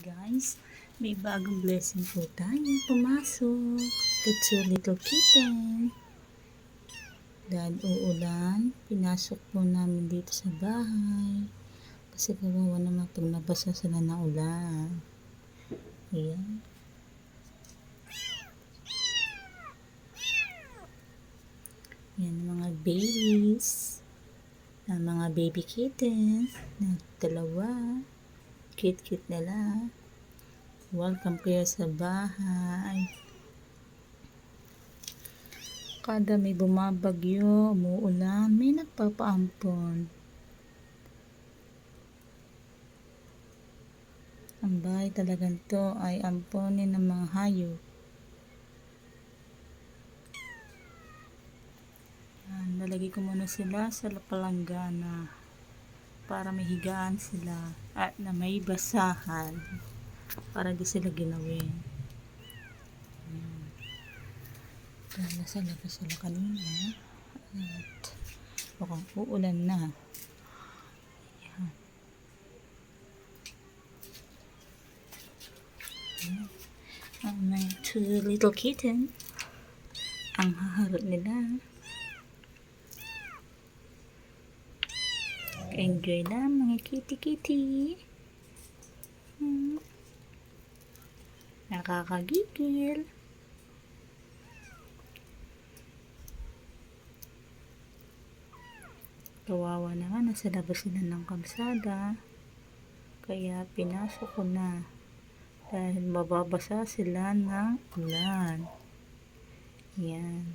Guys, may bagong blessing po tayo pumasok. That's your little kitten. Dahil uulan, pinasok po namin dito sa bahay. Kasi kawawa naman pag nabasa sila ng ulan. Ayan. Yan mga babies. Mga baby kittens. Na dalawa. Cute-cute nila. Welcome kayo sa bahay. Kada may bumabagyo, umuulan, may nagpapaampon. Ang bahay talagang to ay amponin ng mga hayop. Nalagay ko muna sila sa palanggana para may higaan sila at na may basahan para di sila ginawin. Nasa labas sila kanina at mukhang uulan na. Ang my two little kitten, ang haharap nila. Enjoy lang mga kitty-kitty. Nakakagigil. Kawawa naman, nasa labas sila ng kalsada. Kaya pinasok ko na. Dahil mababasa sila ng ulan. Yan.